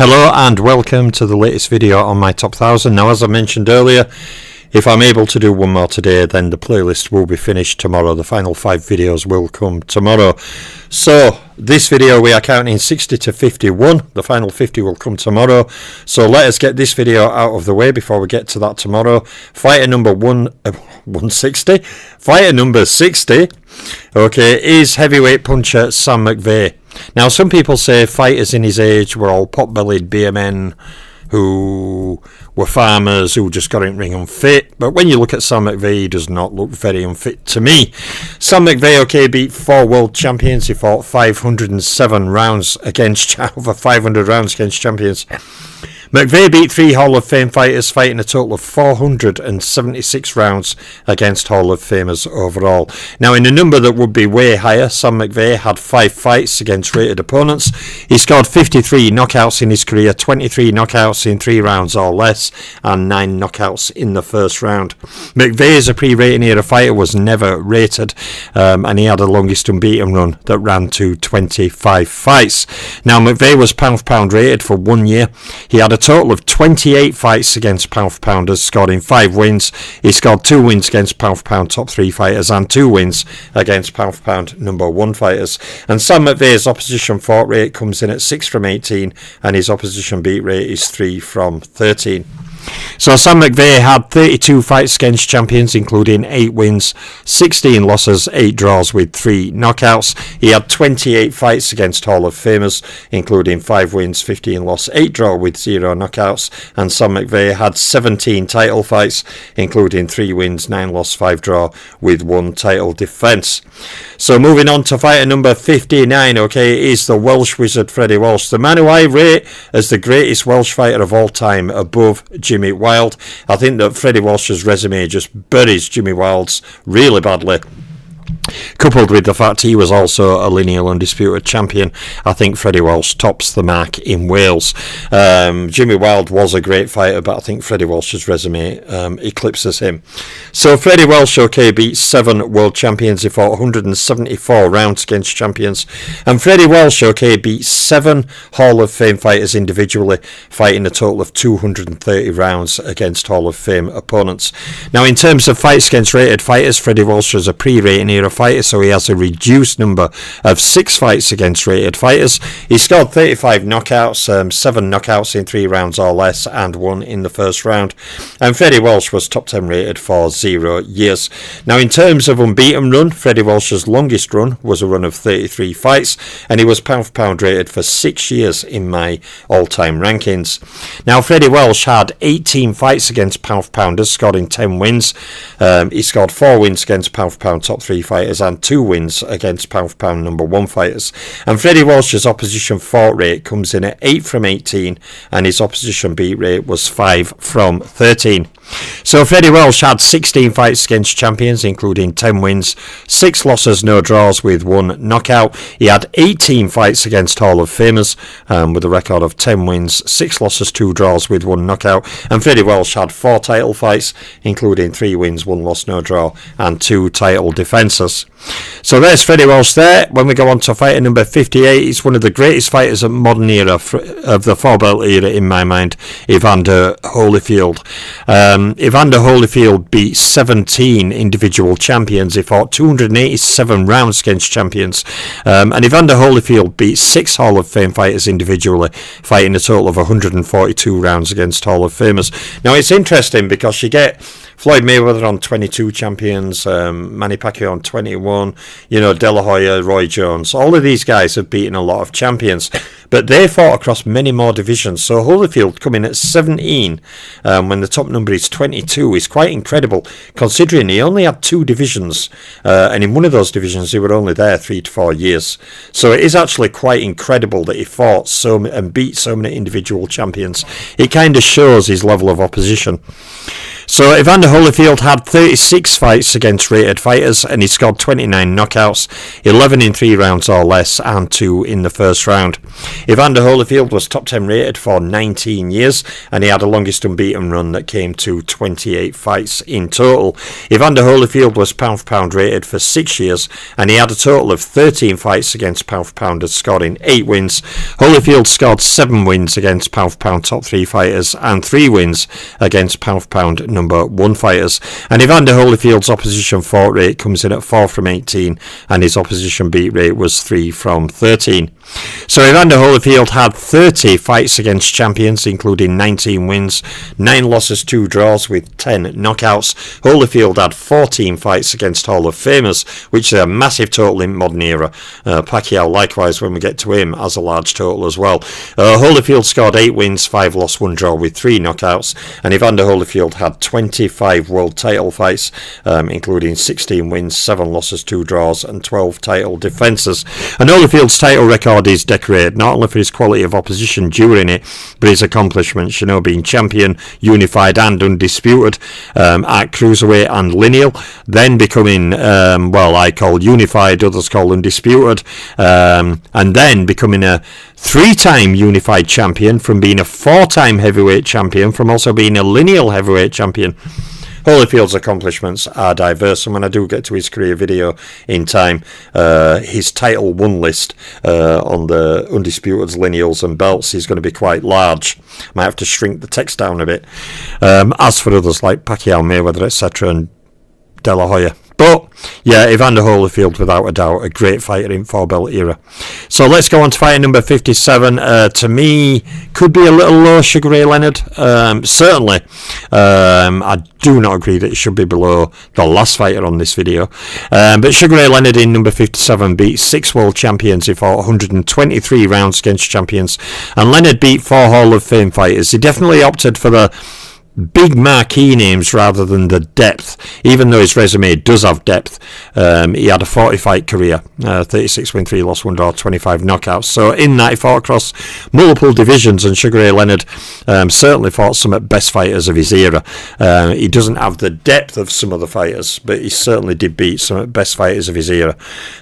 Hello and welcome to the latest video on my top 1000. Now, as I mentioned earlier, if I'm able to do one more today, then the playlist will be finished tomorrow. The final 5 videos will come tomorrow. So this video we are counting 60 to 51. The final 50 will come tomorrow. So let us get this video out of the way before we get to that tomorrow. Fighter number 160. Fighter number 60. Okay, is heavyweight puncher Sam McVeigh. Now, some people say fighters in his age were all pot-bellied beer men who were farmers who just got in ring unfit. But when you look at Sam McVeigh, he does not look very unfit to me. Sam McVeigh, okay, beat 4 world champions. He fought 507 rounds against over 500 rounds against champions. McVeigh beat 3 Hall of Fame fighters, fighting a total of 476 rounds against Hall of Famers overall. Now, in a number that would be way higher, Sam McVeigh had 5 fights against rated opponents. He scored 53 knockouts in his career, 23 knockouts in 3 rounds or less, and 9 knockouts in the first round. McVeigh, as a pre-rating era fighter, was never rated, and he had a longest unbeaten run that ran to 25 fights. Now, McVeigh was pound for pound rated for 1 year. He had a total of 28 fights against pound for pounders, scoring 5 wins. He scored 2 wins against pound for pound top 3 fighters and 2 wins against pound for pound number 1 fighters. And Sam McVeigh's opposition fought rate comes in at 6 from 18, and his opposition beat rate is 3 from 13. So Sam McVeigh had 32 fights against champions, including 8 wins, 16 losses, 8 draws with 3 knockouts. He had 28 fights against Hall of Famers, including 5 wins, 15 losses, 8 draw with 0 knockouts. And Sam McVeigh had 17 title fights, including 3 wins, 9 losses, 5 draw with 1 title defence. So moving on to fighter number 59, okay, is the Welsh wizard Freddie Walsh, the man who I rate as the greatest Welsh fighter of all time, above Jimmy Wild. I think that Freddie Walsh's resume just buries Jimmy Wild's really badly. Coupled with the fact he was also a lineal undisputed champion, I think Freddie Walsh tops the mark in Wales. Jimmy Wild was a great fighter, but I think Freddie Walsh's resume eclipses him. So Freddie Walsh, okay, beat 7 world champions. He fought 174 rounds against champions. And Freddie Walsh, okay, beat 7 Hall of Fame fighters individually, fighting a total of 230 rounds against Hall of Fame opponents. Now, in terms of fights against rated fighters, Freddie Walsh was a pre-rating era fighter, so he has a reduced number of 6 fights against rated fighters. He scored 35 knockouts, 7 knockouts in 3 rounds or less, and 1 in the first round. And Freddie Walsh was top 10 rated for 0 years. Now, in terms of unbeaten run, Freddie Walsh's longest run was a run of 33 fights, and he was pound for pound rated for 6 years in my all-time rankings. Now, Freddie Walsh had 18 fights against pound for pounders, scoring 10 wins. He scored 4 wins against pound for pound top 3 fighters and 2 wins against pound for pound number 1 fighters. And Freddie Walsh's opposition fought rate comes in at 8 from 18, and his opposition beat rate was 5 from 13. So Freddie Walsh had 16 fights against champions, including 10 wins, 6 losses, no draws with 1 knockout. He had 18 fights against Hall of Famers with a record of 10 wins, 6 losses, 2 draws with 1 knockout. And Freddie Walsh had 4 title fights, including 3 wins, 1 loss, no draw, and 2 title defences. So there's Freddie Walsh there. When we go on to fighter number 58, he's one of the greatest fighters of modern era, of the 4-belt era in my mind, Evander Holyfield. Evander Holyfield beat 17 individual champions. He fought 287 rounds against champions. And Evander Holyfield beat 6 Hall of Fame fighters individually, fighting a total of 142 rounds against Hall of Famers. Now, it's interesting because you get Floyd Mayweather on 22 champions, Manny Pacquiao on 21, De La Hoya, Roy Jones. All of these guys have beaten a lot of champions, but they fought across many more divisions. So Holyfield coming at 17 when the top number is 22 is quite incredible, considering he only had 2 divisions, and in one of those divisions he were only there 3 to 4 years. So it is actually quite incredible that he fought and beat so many individual champions. It kind of shows his level of opposition. So Evander Holyfield had 36 fights against rated fighters, and he scored 29 knockouts, 11 in 3 rounds or less, and 2 in the first round. Evander Holyfield was top 10 rated for 19 years, and he had a longest unbeaten run that came to 28 fights in total. Evander Holyfield was pound for pound rated for 6 years, and he had a total of 13 fights against pound for pounders, scoring 8 wins. Holyfield scored 7 wins against pound for pound top 3 fighters, and 3 wins against pound for pound number 1 fighters. And Evander Holyfield's opposition fought rate comes in at 4 from 18, and his opposition beat rate was 3 from 13. So Evander Holyfield had 30 fights against champions, including 19 wins, 9 losses, 2 draws with 10 knockouts. Holyfield had 14 fights against Hall of Famers, which is a massive total in modern era. Pacquiao, likewise, when we get to him, has a large total as well. Holyfield scored 8 wins, 5 loss, 1 draw with 3 knockouts, and Evander Holyfield had 25 world title fights, including 16 wins, 7 losses, 2 draws, and 12 title defences. And Holyfield's title record is decorated not only for his quality of opposition during it, but his accomplishments, being champion, unified and undisputed at cruiserweight and lineal, then becoming I call unified, others call undisputed, and then becoming a 3-time unified champion, from being a 4-time heavyweight champion, from also being a lineal heavyweight champion. Holyfield's accomplishments are diverse, and when I do get to his career video in time, his title won list on the Undisputed's lineals and belts is going to be quite large. Might have to shrink the text down a bit. As for others like Pacquiao, Mayweather, etc., and De La Hoya. But, yeah, Evander Holyfield, without a doubt, a great fighter in 4-belt era. So let's go on to fighter number 57. To me, could be a little low, Sugar Ray Leonard. Certainly, I do not agree that it should be below the last fighter on this video. But Sugar Ray Leonard in number 57 beat 6 world champions. He fought 123 rounds against champions. And Leonard beat 4 Hall of Fame fighters. He definitely opted for the big marquee names rather than the depth, even though his resume does have depth. He had a 40-fight career, 36 win, 3 loss, 1 draw, 25 knockouts. So in that, he fought across multiple divisions, and Sugar Ray Leonard certainly fought some of the best fighters of his era. He doesn't have the depth of some other fighters, but he certainly did beat some of the best fighters of his era.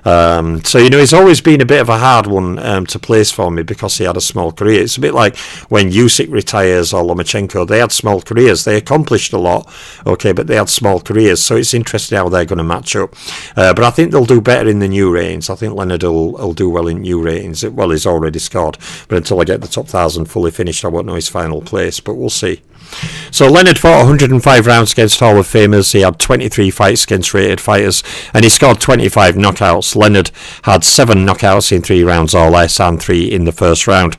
So, he's always been a bit of a hard one to place for me, because he had a small career. It's a bit like when Usyk retires or Lomachenko. They had small careers. They accomplished a lot, okay, but they had small careers, so it's interesting how they're going to match up. But I think they'll do better in the new ratings. I think Leonard will do well in new ratings. Well, he's already scored, but until I get the top 1,000 fully finished, I won't know his final place, but we'll see. So Leonard fought 105 rounds against Hall of Famers. He had 23 fights against rated fighters, and he scored 25 knockouts. Leonard had 7 knockouts in 3 rounds or less, and 3 in the first round.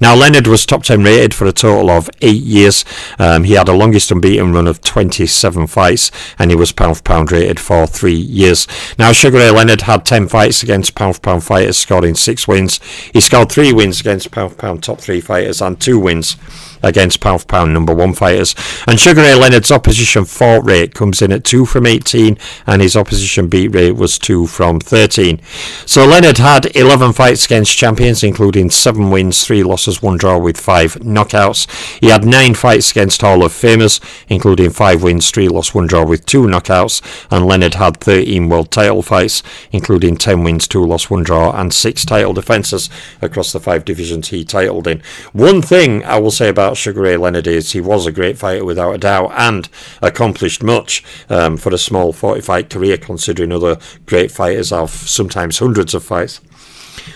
Now, Leonard was top 10 rated for a total of 8 years. He had a longest unbeaten run of 27 fights, and he was pound for pound rated for 3 years. Now, Sugar Ray Leonard had 10 fights against pound for pound fighters, scoring 6 wins. He scored 3 wins against pound for pound top 3 fighters, and 2 wins against pound for pound number 1 fighters. And Sugar Ray Leonard's opposition fought rate comes in at 2 from 18, and his opposition beat rate was 2 from 13. So Leonard had 11 fights against champions, including 7 wins, 3 losses, 1 draw with 5 knockouts. He had 9 fights against Hall of Famers, including 5 wins, 3 losses, 1 draw with 2 knockouts. And Leonard had 13 world title fights, including 10 wins, 2 losses, 1 draw, and 6 title defences across the 5 divisions he titled in. One thing I will say about Sugar Ray Leonard is he was a great fighter without a doubt, and accomplished much for a small 40-fight career, considering other great fighters have sometimes hundreds of fights.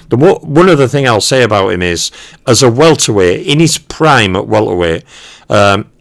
One other thing I'll say about him is, as a welterweight, in his prime at welterweight,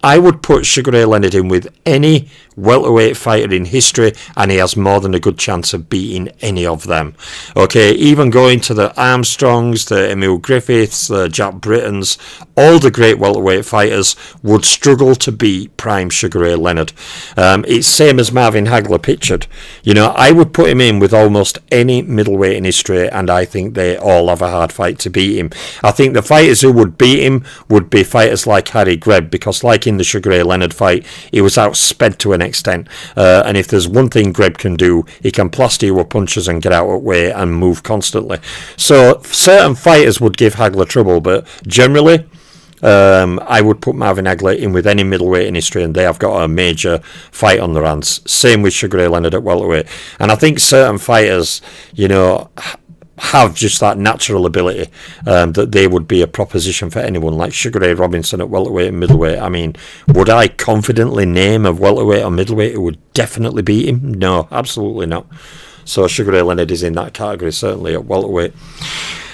I would put Sugar Ray Leonard in with any welterweight fighter in history, and he has more than a good chance of beating any of them. Okay, even going to the Armstrongs, the Emil Griffiths, the Jack Brittons, all the great welterweight fighters would struggle to beat prime Sugar Ray Leonard. It's same as Marvin Hagler pictured. I would put him in with almost any middleweight in history, and I think they all have a hard fight to beat him. I think the fighters who would beat him would be fighters like Harry Greb, because like in the Sugar Ray Leonard fight, he was outsped to an extent, and if there's one thing Greb can do, he can plaster you with punches and get out of way and move constantly. So certain fighters would give Hagler trouble, but generally I would put Marvin Hagler in with any middleweight in history, and they have got a major fight on their hands. Same with Sugar Ray Leonard at welterweight. And I think certain fighters, have just that natural ability that they would be a proposition for anyone, like Sugar Ray Robinson at welterweight and middleweight. I mean, would I confidently name a welterweight or middleweight who would definitely beat him? No, absolutely not. So Sugar Ray Leonard is in that category, certainly at welterweight.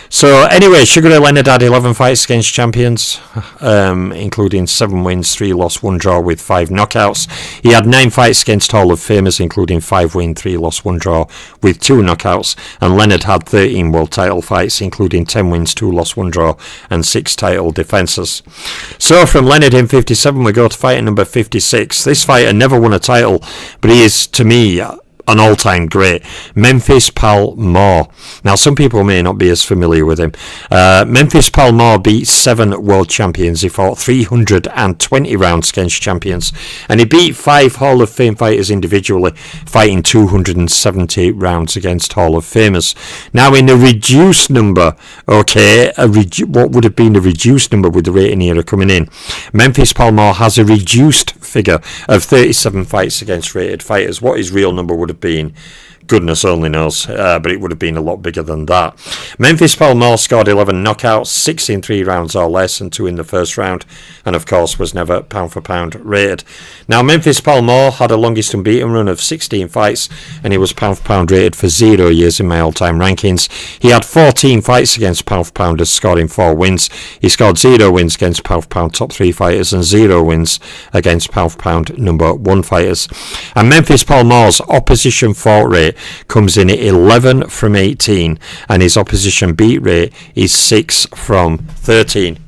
So anyway, Sugar Ray Leonard had 11 fights against champions, including 7 wins, 3 loss, 1 draw with 5 knockouts. He had 9 fights against Hall of Famers, including 5 wins, 3 loss, 1 draw with 2 knockouts. And Leonard had 13 world title fights, including 10 wins, 2 loss, 1 draw and 6 title defences. So from Leonard in 57, we go to fighter number 56. This fighter never won a title, but he is, to me, an all-time great, Memphis Pal Moore. Now, some people may not be as familiar with him. Memphis Pal Moore beat 7 world champions. He fought 320 rounds against champions, and he beat 5 Hall of Fame fighters individually, fighting 270 rounds against Hall of Famers. Now, in a reduced number, what would have been a reduced number with the rating era coming in? Memphis Pal Moore has a reduced figure of 37 fights against rated fighters. What his real number would have been, goodness only knows, but it would have been a lot bigger than that. Memphis Pal Moore scored 11 knockouts, 6 in 3 rounds or less, and 2 in the first round, and of course was never pound for pound rated. Now, Memphis Pal Moore had a longest unbeaten run of 16 fights, and he was pound for pound rated for 0 years in my all-time rankings. He had 14 fights against pound for pounders, scoring 4 wins. He scored 0 wins against pound for pound top 3 fighters and 0 wins against pound for pound number 1 fighters. And Memphis Pal Moore's opposition fault rate comes in at 11 from 18, and his opposition beat rate is 6 from 13.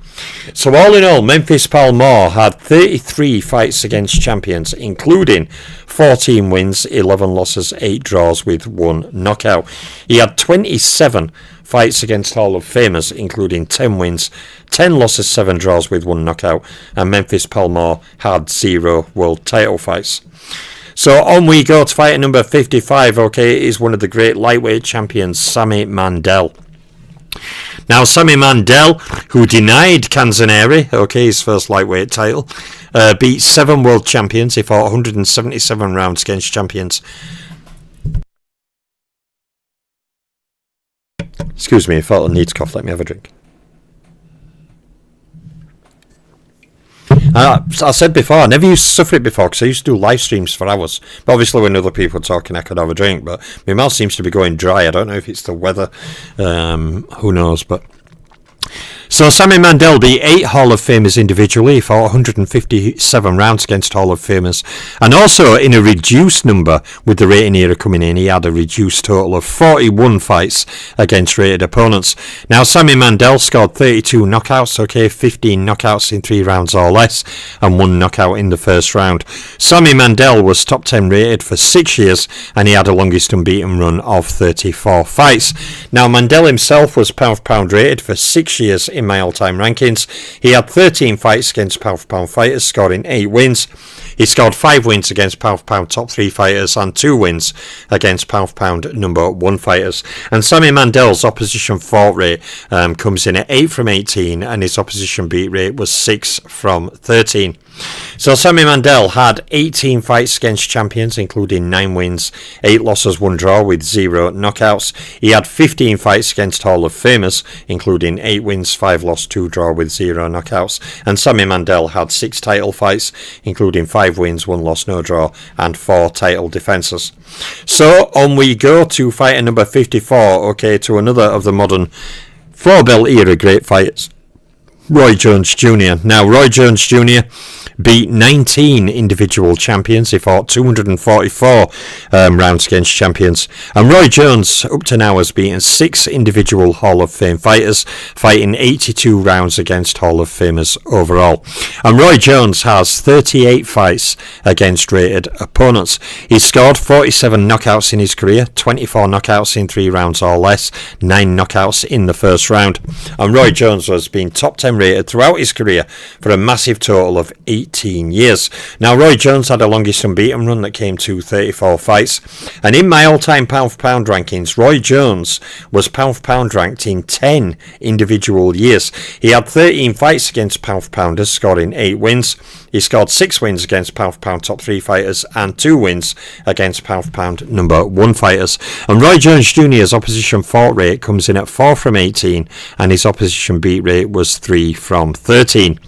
So all in all, Memphis Pal Moore had 33 fights against champions, including 14 wins, 11 losses, 8 draws with 1 knockout. He had 27 fights against Hall of Famers, including 10 wins, 10 losses, 7 draws with 1 knockout, and Memphis Pal Moore had 0 world title fights. So on we go to fighter number 55, is one of the great lightweight champions, Sami Mandel. Now, Sami Mandel, who denied Canzoneri, his first lightweight title, beat 7 world champions. He fought 177 rounds against champions. Excuse me, I felt a need to cough. Let me have a drink. I said before, I never used to suffer it before because I used to do live streams for hours. But obviously when other people were talking, I could have a drink. But my mouth seems to be going dry. I don't know if it's the weather. Who knows? But so Sami Mandel beat 8 Hall of Famers individually. He fought 157 rounds against Hall of Famers. And also in a reduced number, with the rating era coming in, he had a reduced total of 41 fights against rated opponents. Now, Sami Mandel scored 32 knockouts, 15 knockouts in 3 rounds or less, and 1 knockout in the first round. Sami Mandel was top 10 rated for 6 years, and he had a longest unbeaten run of 34 fights. Now, Mandel himself was pound for pound rated for 6 years in my all-time rankings. He had 13 fights against pound for pound fighters, scoring 8 wins. He scored 5 wins against pound for pound top 3 fighters and 2 wins against pound for pound number 1 fighters. And Sami Mandel's opposition fault rate comes in at 8 from 18, and his opposition beat rate was 6 from 13. So Sami Mandel had 18 fights against champions, including 9 wins, 8 losses, 1 draw with 0 knockouts. He had 15 fights against Hall of Famers, including 8 wins, 5 losses, 2 draw with 0 knockouts. And Sami Mandel had 6 title fights, including 5 wins, 1 loss, no draw, and 4 title defences. So on we go to fighter number 54, to another of the modern 4-belt era great fighters, Roy Jones Jr. Now, Roy Jones Jr. beat 19 individual champions. He fought 244 rounds against champions. And Roy Jones, up to now, has beaten 6 individual Hall of Fame fighters, fighting 82 rounds against Hall of Famers overall. And Roy Jones has 38 fights against rated opponents. He's scored 47 knockouts in his career, 24 knockouts in 3 rounds or less, 9 knockouts in the first round. And Roy Jones has been top 10 rated throughout his career for a massive total of 18 18 years. Now, Roy Jones had the longest unbeaten run that came to 34 fights. And in my all-time pound-for-pound rankings, Roy Jones was pound-for-pound ranked in 10 individual years. He had 13 fights against pound-for-pounders, scoring 8 wins. He scored 6 wins against pound-for-pound top 3 fighters and 2 wins against pound-for-pound number 1 fighters. And Roy Jones Jr.'s opposition fought rate comes in at 4 from 18, and his opposition beat rate was 3 from 13.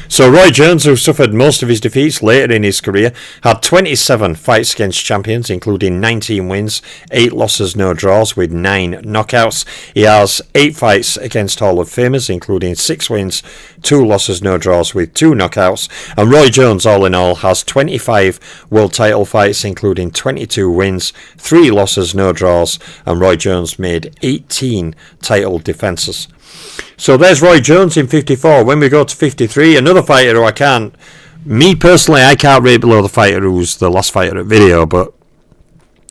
So Roy Jones, who suffered most of his defeats later in his career, had 27 fights against champions, including 19 wins, 8 losses, no draws, with 9 knockouts. He has 8 fights against Hall of Famers, including 6 wins, 2 losses, no draws, with 2 knockouts. And Roy Jones, all in all, has 25 world title fights, including 22 wins, 3 losses, no draws, and Roy Jones made 18 title defences. So there's Roy Jones in 54. When we go to 53, another fighter who I can't rate below the fighter who's the last fighter at video, but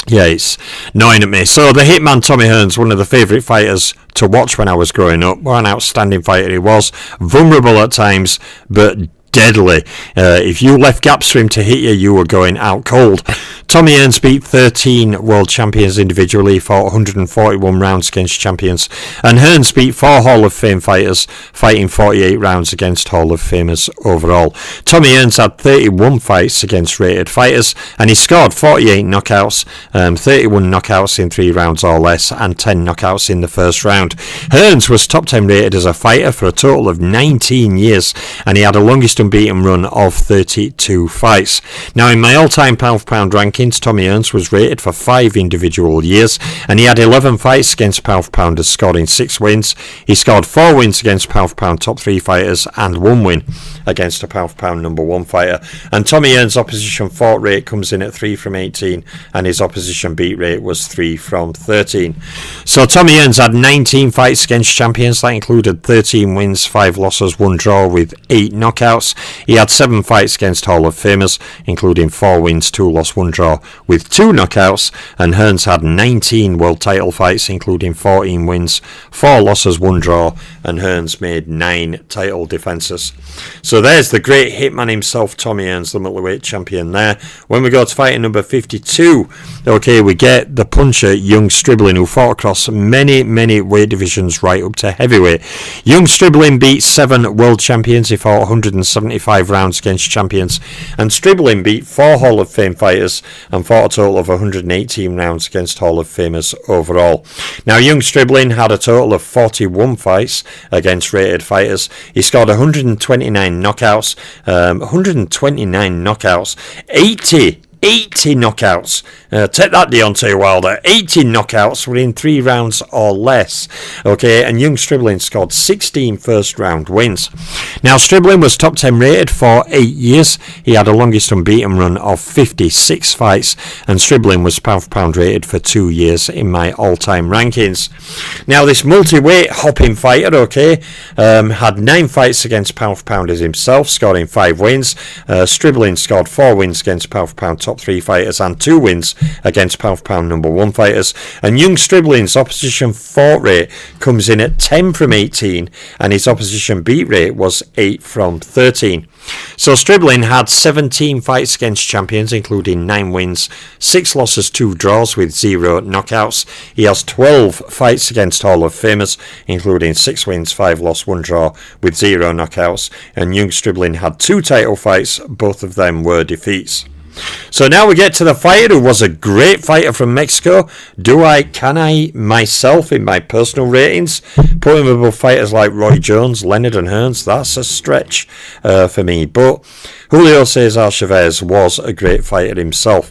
yeah, it's gnawing at me. So the Hitman Tommy Hearns, one of the favourite fighters to watch when I was growing up. What an outstanding fighter he was. Vulnerable at times, but deadly. If you left gaps for him to hit you, you were going out cold. Tommy Hearns beat 13 world champions individually, fought 141 rounds against champions, and Hearns beat 4 Hall of Fame fighters, fighting 48 rounds against Hall of Famers overall. Tommy Hearns had 31 fights against rated fighters, and he scored 48 knockouts, 31 knockouts in 3 rounds or less, and 10 knockouts in the first round. Hearns was top 10 rated as a fighter for a total of 19 years, and he had a longest unbeaten run of 32 fights. Now, in my all-time pound-for-pound rankings, Tommy Hearns was rated for 5 individual years, and he had 11 fights against pound-for-pounders, scoring 6 wins. He scored 4 wins against pound-for-pound top 3 fighters and 1 win against a pound-for-pound number 1 fighter. And Tommy Hearns' opposition fought rate comes in at 3 from 18, and his opposition beat rate was 3 from 13. So Tommy Hearns had 19 fights against champions. That included 13 wins, 5 losses, 1 draw, with 8 knockouts. He had 7 fights against Hall of Famers, including 4 wins, 2 losses, 1 draw, with 2 knockouts. And Hearns had 19 world title fights, including 14 wins, 4 losses, 1 draw, and Hearns made 9 title defences. So there's the great hitman himself, Tommy Hearns, the middleweight champion there. When we go to fighting number 52, okay, we get the puncher Young Stribling, who fought across many weight divisions right up to heavyweight. Young Stribling beat 7 world champions. He fought 175 rounds against champions, and Stribling beat 4 Hall of Fame fighters and fought a total of 118 rounds against Hall of Famers overall. Now, Young Stribling had a total of 41 fights against rated fighters. He scored 129 knockouts, 80 knockouts. Take that, Deontay Wilder. 80 knockouts within 3 rounds or less. Okay, and Young Stribling scored 16 first round wins. Now, Stribling was top 10 rated for 8 years. He had a longest unbeaten run of 56 fights, and Stribling was pound for pound rated for 2 years in my all-time rankings. Now, this multi-weight hopping fighter, okay, had 9 fights against pound for pounders himself, scoring 5 wins. Stribling scored 4 wins against pound for pound top 3 fighters and 2 wins against pound for pound number 1 fighters. And Young Stribling's opposition fought rate comes in at 10 from 18, and his opposition beat rate was 8 from 13. So Stribling had 17 fights against champions, including 9 wins, 6 losses, 2 draws, with 0 knockouts. He has 12 fights against Hall of Famers, including 6 wins, 5 losses, 1 draw, with 0 knockouts. And Young Stribling had 2 title fights, both of them were defeats. So now we get to the fighter who was a great fighter from Mexico. Can I myself, in my personal ratings, put him above fighters like Roy Jones, Leonard and Hearns? That's a stretch for me. But Julio Cesar Chavez was a great fighter himself.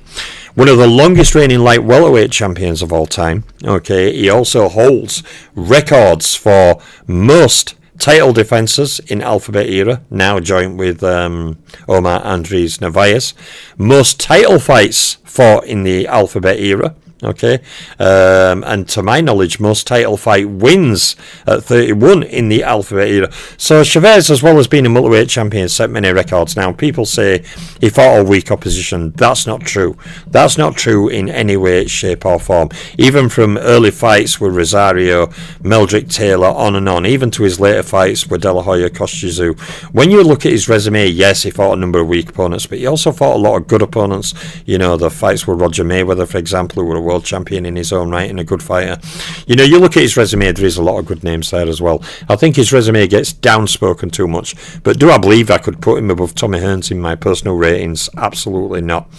One of the longest reigning light welterweight champions of all time. Okay, he also holds records for most title defences in Alphabet Era, now joint with Omar Andres Narvaez. Most title fights fought in the Alphabet Era, Okay, and to my knowledge, most title fight wins at 31 in the Alphabet era. So Chavez, as well as being a middleweight champion, set many records. Now, people say he fought all weak opposition. That's not true. That's not true in any way, shape, or form. Even from early fights with Rosario, Meldrick Taylor, on and on, even to his later fights with De La Hoya, Kostya. When you look at his resume, yes, he fought a number of weak opponents, but he also fought a lot of good opponents. You know, the fights with Roger Mayweather, for example, who were a world champion in his own right and a good fighter. You know, you look at his resume, there is a lot of good names there as well. I think his resume gets downspoken too much, but do I believe I could put him above Tommy Hearns in my personal ratings? Absolutely not.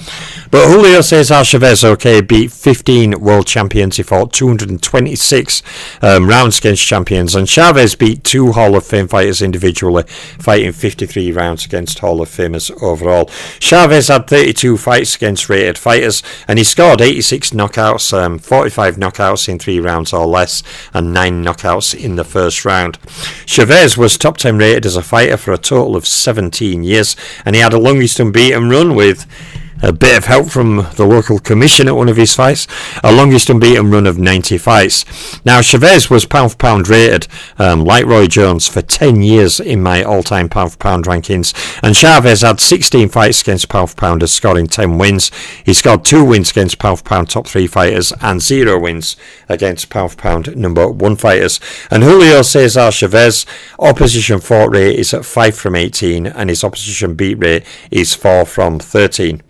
But Julio Cesar Chavez, okay, beat 15 world champions. He fought 226 rounds against champions, and Chavez beat 2 Hall of Fame fighters individually, fighting 53 rounds against Hall of Famers overall. Chavez had 32 fights against rated fighters, and he scored 86 knockouts, 45 knockouts in 3 rounds or less, and 9 knockouts in the first round. Chavez was top 10 rated as a fighter for a total of 17 years, and he had a longest unbeaten run with a bit of help from the local commission at one of his fights, a longest unbeaten run of 90 fights. Now, Chavez was pound for pound rated, like Roy Jones, for 10 years in my all-time pound for pound rankings, and Chavez had 16 fights against pound for pounders, scoring 10 wins. He scored 2 wins against pound for pound top 3 fighters, and 0 wins against pound for pound number 1 fighters. And Julio Cesar Chavez, opposition fought rate is at 5 from 18, and his opposition beat rate is 4 from 13.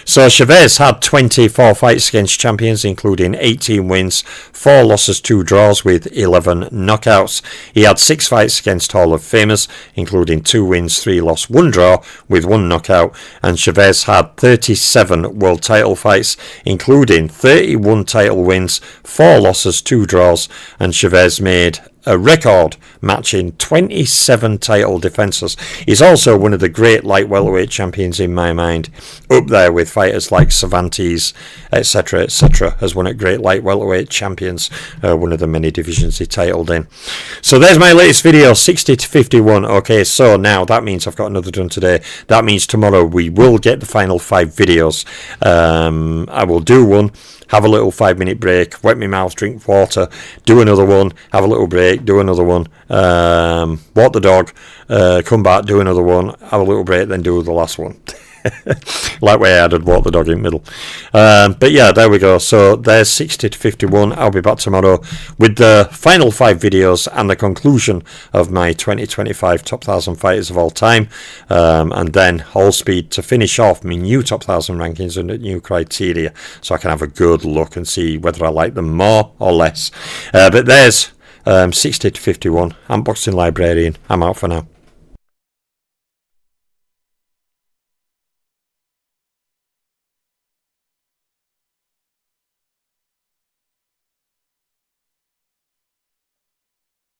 So Chavez had 24 fights against champions, including 18 wins, 4 losses, 2 draws with 11 knockouts. He had 6 fights against Hall of Famers, including 2 wins, 3 losses, 1 draw with 1 knockout. And Chavez had 37 world title fights, including 31 title wins, 4 losses, 2 draws. And Chavez made a record matching 27 title defences. He's also one of the great light welterweight champions in my mind, up there with fighters like Cervantes, etc., as one of great light welterweight champions, one of the many divisions he titled in. So there's my latest video, 60 to 51. Okay, so now that means I've got another done today. That means tomorrow we will get the final 5 videos. I will do one, have a little 5-minute break, wet my mouth, drink water, do another one, have a little break, do another one, walk the dog, come back, do another one, have a little break, then do the last one. Like way I added walk the dog in the middle. But yeah, there we go. So there's 60 to 51. I'll be back tomorrow with the final 5 videos and the conclusion of my 2025 top 1,000 fighters of all time, and then whole speed to finish off my new top 1,000 rankings under new criteria, so I can have a good look and see whether I like them more or less. But there's 60 to 51. I'm Boxing Librarian. I'm out for now.